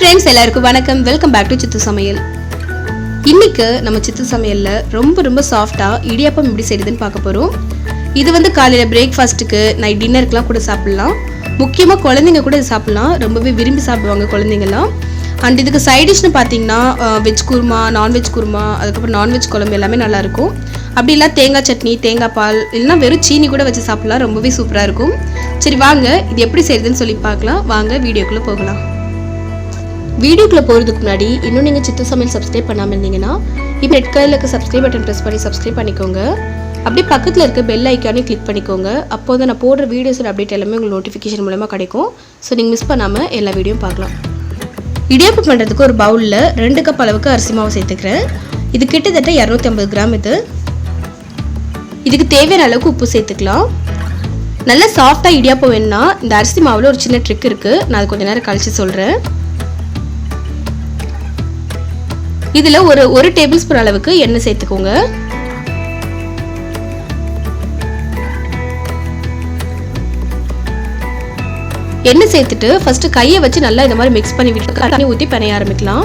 friends, எல்லாருக்கும் வணக்கம். Welcome back to சித்து சமையல். இன்னைக்கு நம்ம சித்து சமையல்ல ரொம்ப சாஃப்ட்டா இடியாப்பம் எப்படி செய்யறதுன்னு பார்க்க போறோம். இது வந்து காலையில பிரேக்ஃபாஸ்ட்டுக்கு, நைட் டின்னருக்குலாம் கூட சாப்பிடலாம். முக்கியமா குழந்தைங்க கூட இது சாப்பிடலாம். ரொம்பவே விரும்பி சாப்பிடுவாங்க குழந்தைங்கலாம். அண்ட் இதுக்கு சைட் டிஷ்னு பார்த்தீங்கன்னா வெஜ் குருமா, நான்வெஜ் குருமா, அதுக்கப்புறம் நான்வெஜ் குழம்பு எல்லாமே நல்லா இருக்கும். அப்படி இல்லை தேங்காய் சட்னி, தேங்காய் பால், இல்லைனா வெறும் சீனி கூட வச்சு சாப்பிடலாம். ரொம்பவே சூப்பராக இருக்கும். சரி வாங்க இது எப்படி செய்யறதுன்னு சொல்லி பார்க்கலாம். வாங்க வீடியோக்குள்ளே போகலாம். வீடியோக்குள்ளே போகிறதுக்கு முன்னாடி இன்னும் நீங்கள் சித்து சமையல் சப்ஸ்கிரைப் பண்ணாமல் இருந்தீங்கன்னா இப்போ ரெட் கலரில் இருக்க சப்ஸ்கிரைப் பட்டன் ப்ரெஸ் பண்ணி சப்ஸ்கிரைப் பண்ணிக்கோங்க. அப்படியே பக்கத்தில் இருக்க பெல் ஐக்கானே கிளிக் பண்ணிக்கோங்க. அப்போ தான் நான் போடுற வீடியோஸோட அப்டேட் எல்லாமே உங்களுக்கு நோட்டிஃபிகேஷன் மூலமாக கிடைக்கும். ஸோ நீங்கள் மிஸ் பண்ணாமல் எல்லா வீடியோவும் பார்க்கலாம். இடியாப்பம் பண்ணுறதுக்கு ஒரு பவுலில் 2 கப் அளவுக்கு அரிசி மாவு சேர்த்துக்கிறேன். இது கிட்டத்தட்ட 250 கிராம். இதுக்கு தேவையான அளவுக்கு உப்பு சேர்த்துக்கலாம். நல்லா சாஃப்டாக இடியாப்பம் வேணும்னா இந்த அரிசி மாவில் ஒரு சின்ன ட்ரிக் இருக்குது. நான் அது கொஞ்சம் நேரம் கழித்து சொல்கிறேன். இதில் ஒரு டேபிள் ஸ்பூன் அளவுக்கு எண்ணெய் சேர்த்துக்கோங்க. எண்ணெய் சேர்த்துட்டு ஃபர்ஸ்ட் கையை வச்சு நல்லா இந்த மாதிரி மிக்ஸ் பண்ணி விட்டு தண்ணி ஊற்றி பிணைய ஆரம்பிக்கலாம்.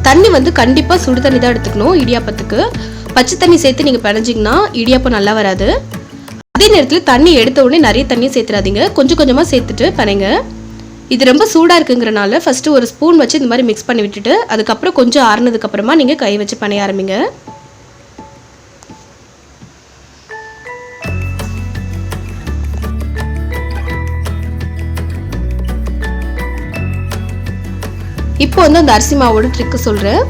தண்ணி வந்து கண்டிப்பாக சுடு தண்ணி தான் எடுத்துக்கணும். இடியாப்பத்துக்கு பச்சை தண்ணி சேர்த்து நீங்கள் பிணைஞ்சிங்கன்னா இடியாப்பம் நல்லா வராது. அதே நேரத்தில் தண்ணி எடுத்த உடனே நிறைய தண்ணியை சேர்த்துறாதீங்க. கொஞ்சம் கொஞ்சமாக சேர்த்துட்டு பிணைங்க. இது ரொம்ப சூடாக இருக்குங்கிறனால ஃபஸ்ட்டு ஒரு ஸ்பூன் வச்சு இந்த மாதிரி மிக்ஸ் பண்ணி விட்டுட்டு அதுக்கப்புறம் கொஞ்சம் ஆறுனதுக்கப்புறமா நீங்கள் கை வச்சு பிணைய ஆரம்பிங்க. இப்போ வந்து அந்த அரிசி மாவோட ட்ரிக்கு சொல்கிறேன்.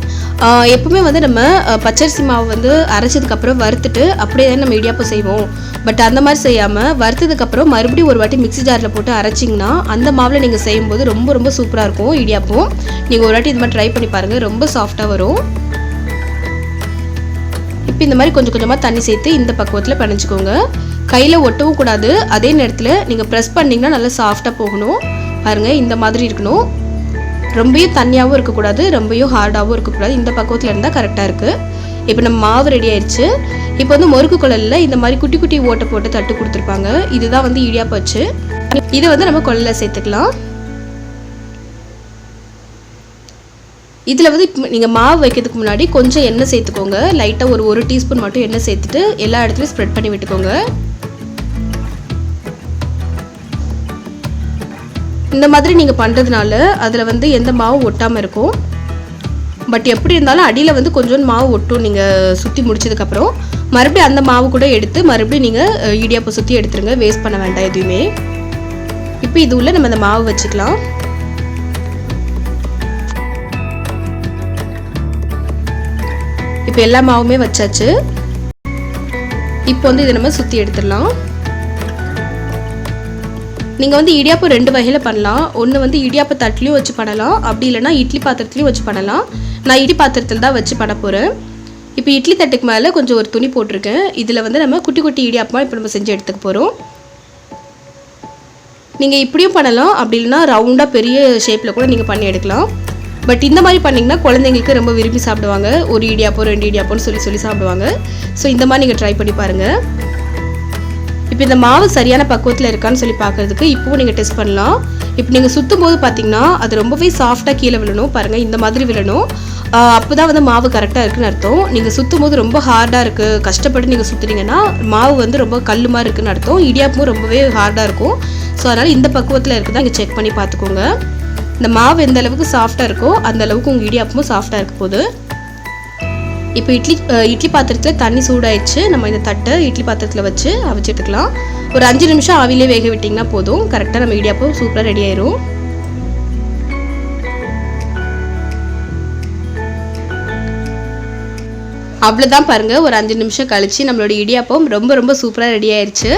எப்பவுமே வந்து நம்ம பச்சரிசி மாவு வந்து அரைச்சதுக்கப்புறம் வறுத்துட்டு அப்படியே தான் நம்ம இடியாப்பம் செய்வோம். பட் அந்த மாதிரி செய்யாமல் வறுத்ததுக்கப்புறம் மறுபடியும் ஒரு வாட்டி மிக்ஸி ஜாரில் போட்டு அரைச்சிங்கன்னா அந்த மாவில் நீங்கள் செய்யும்போது ரொம்ப சூப்பராக இருக்கும் இடியாப்பம். நீங்கள் ஒரு வாட்டி இது மாதிரி ட்ரை பண்ணி பாருங்கள். ரொம்ப சாஃப்டாக வரும். இப்போ இந்த மாதிரி கொஞ்சம் கொஞ்சமாக தண்ணி சேர்த்து இந்த பக்குவத்தில் பிணைஞ்சிக்கோங்க. கையில் ஒட்டவும் கூடாது. அதே நேரத்தில் நீங்கள் ப்ரெஸ் பண்ணிங்கன்னா நல்லா சாஃப்டாக போகணும். பாருங்கள் இந்த மாதிரி இருக்கணும். ரொம்பவும் தண்ணியாகவும் இருக்கக்கூடாது, ரொம்பவும் ஹார்டாகவும் இருக்கக்கூடாது. இந்த பக்குவத்தில் இருந்தால் கரெக்டாக இருக்குது. இப்போ நம்ம மாவு ரெடி ஆயிடுச்சு. இப்போ வந்து முறுக்கு குழலில் இந்த மாதிரி குட்டி குட்டி ஓட்டை போட்டு தட்டு கொடுத்துருப்பாங்க. இதுதான் வந்து இடியாப்பம் வச்சு இதை வந்து நம்ம குழலில் சேர்த்துக்கலாம். இதில் வந்து நீங்கள் மாவு வைக்கிறதுக்கு முன்னாடி கொஞ்சம் எண்ணெய் சேர்த்துக்கோங்க. லைட்டாக ஒரு டீஸ்பூன் மட்டும் எண்ணெய் சேர்த்துட்டு எல்லா இடத்துலையும் ஸ்ப்ரெட் பண்ணி விட்டுக்கோங்க. இந்த மாதிரி நீங்கள் பண்ணுறதுனால அதில் வந்து எந்த மாவும் ஒட்டாமல் இருக்கும். பட் எப்படி இருந்தாலும் அடியில் வந்து கொஞ்சம் மாவு ஒட்டும். நீங்கள் சுற்றி முடிச்சதுக்கப்புறம் மறுபடியும் அந்த மாவு கூட எடுத்து மறுபடியும் நீங்கள் இடியாப்பம் சுற்றி எடுத்துருங்க. வேஸ்ட் பண்ண வேண்டாம் எதுவுமே. இப்போ இது உள்ள நம்ம அந்த மாவு வச்சுக்கலாம். இப்போ எல்லா மாவுமே வச்சாச்சு. இப்போ வந்து இதை நம்ம சுற்றி எடுத்துடலாம். நீங்கள் வந்து இடியாப்பம் 2 வகையில் பண்ணலாம். ஒன்று வந்து இடியாப்ப தட்டுலையும் வச்சு பண்ணலாம். அப்படி இல்லைனா இட்லி பாத்திரத்துலையும் வச்சு பண்ணலாம். நான் இட்லி பாத்திரத்தில் தான் வச்சு பண்ண போகிறேன். இப்போ இட்லி தட்டுக்கு மேலே கொஞ்சம் ஒரு துணி போட்டிருக்கேன். இதில் வந்து நம்ம குட்டி குட்டி இடியாப்பமாக இப்போ நம்ம செஞ்சு எடுத்துக்க போகிறோம். நீங்கள் இப்படியும் பண்ணலாம். அப்படி இல்லைனா ரவுண்டாக பெரிய ஷேப்பில் கூட நீங்கள் பண்ணி எடுக்கலாம். பட் இந்த மாதிரி பண்ணிங்கன்னா குழந்தைங்களுக்கு ரொம்ப விரும்பி சாப்பிடுவாங்க. ஒரு இடியாப்பம் 2 இடியாப்பம்னு சொல்லி சாப்பிடுவாங்க. ஸோ இந்த மாதிரி நீங்கள் ட்ரை பண்ணி பாருங்கள். இப்போ இந்த மாவு சரியான பக்குவத்தில் இருக்கான்னு சொல்லி பார்க்குறதுக்கு இப்போவும் நீங்கள் டெஸ்ட் பண்ணலாம். இப்போ நீங்கள் சுற்றும் போது பார்த்தீங்கன்னா அது ரொம்பவே சாஃப்டாக கீழே விழணும். பாருங்கள் இந்த மாதிரி விழணும். அப்போ தான் வந்து மாவு கரெக்டாக இருக்குன்னு அர்த்தம். நீங்கள் சுற்றும் போது ரொம்ப ஹார்டாக இருக்குது, கஷ்டப்பட்டு நீங்கள் சுற்றுனீங்கன்னா மாவு வந்து ரொம்ப கல் மாதிரி இருக்குன்னு அர்த்தம். இடியாப்பமும் ரொம்பவே ஹார்டாக இருக்கும். ஸோ அதனால் இந்த பக்குவத்தில் இருக்குதான் இங்கே செக் பண்ணி பார்த்துக்கோங்க. இந்த மாவு எந்த அளவுக்கு சாஃப்டாக இருக்கோ அந்த அளவுக்கு உங்கள் இடியாப்பமும் சாஃப்டாக இருக்க போகுது. இப்போ இட்லி பாத்திரத்தில் தண்ணி சூடாயிடுச்சு. நம்ம இந்த தட்டை இட்லி பாத்திரத்தில் வச்சு அவிச்சிட்டுக்கலாம். ஒரு 5 நிமிஷம் ஆவிலே வேக விட்டிங்கன்னா போதும். கரெக்டாக நம்ம இடியாப்பம் சூப்பராக ரெடி ஆயிரும். அவ்வளோதான் பாருங்கள். ஒரு 5 நிமிஷம் கழிச்சு நம்மளோட இடியாப்பம் ரொம்ப சூப்பராக ரெடி ஆயிடுச்சு.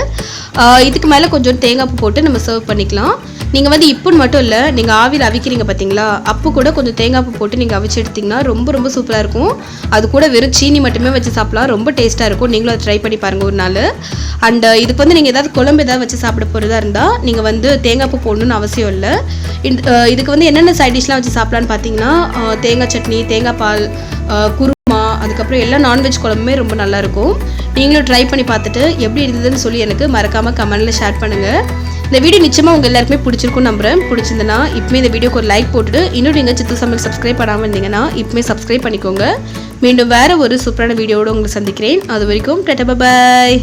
இதுக்கு மேலே கொஞ்சம் தேங்காய் பூ போட்டு நம்ம சர்வ் பண்ணிக்கலாம். நீங்கள் வந்து இப்போன்னு மட்டும் இல்லை, நீங்கள் ஆவியில் அவிக்கிறீங்க பார்த்தீங்களா, அப்போ கூட கொஞ்சம் தேங்காய் பூ போட்டு நீங்கள் அவிச்சு எடுத்திங்கன்னா ரொம்ப சூப்பராக இருக்கும். அது கூட வெறும் சீனி மட்டுமே வச்சு சாப்பிடலாம். ரொம்ப டேஸ்ட்டாக இருக்கும். நீங்களும் அதை ட்ரை பண்ணி பாருங்கள் ஒரு நாள். அண்ட் இதுக்கு வந்து நீங்கள் ஏதாவது குழம்பு ஏதாவது வச்சு சாப்பிட போகிறதா இருந்தால் நீங்கள் வந்து தேங்காய் பூ போடணுன்னு அவசியம் இல்லை. இதுக்கு வந்து என்னென்ன சைட் டிஷ்லாம் வச்சு சாப்பிட்லான்னு பார்த்தீங்கன்னா தேங்காய் சட்னி, தேங்காய் பால், குருமா, அதுக்கப்புறம் எல்லா நான்வெஜ் குழம்புமே ரொம்ப நல்லாயிருக்கும். நீங்களும் ட்ரை பண்ணி பார்த்துட்டு எப்படி இருந்ததுன்னு சொல்லி எனக்கு மறக்காமல் கமெண்ட்டில் ஷேர் பண்ணுங்கள். இந்த வீடியோ நிச்சயமாக உங்கள் எல்லாருக்குமே பிடிச்சிருக்கும்னு நம்புகிறேன். பிடிச்சிருந்தனா இப்போமே இந்த வீடியோக்கு ஒரு லைக் போட்டுட்டு இன்னும் நீங்கள் சித்து சமையல் சப்ஸ்கிரைப் பண்ணாமல் இருந்தீங்கன்னா இப்போமே சப்ஸ்கிரைப் பண்ணிக்கோங்க. மீண்டும் வேறு ஒரு சூப்பரான வீடியோவோடு உங்களை சந்திக்கிறேன். அது வரைக்கும் டாடா பாய்.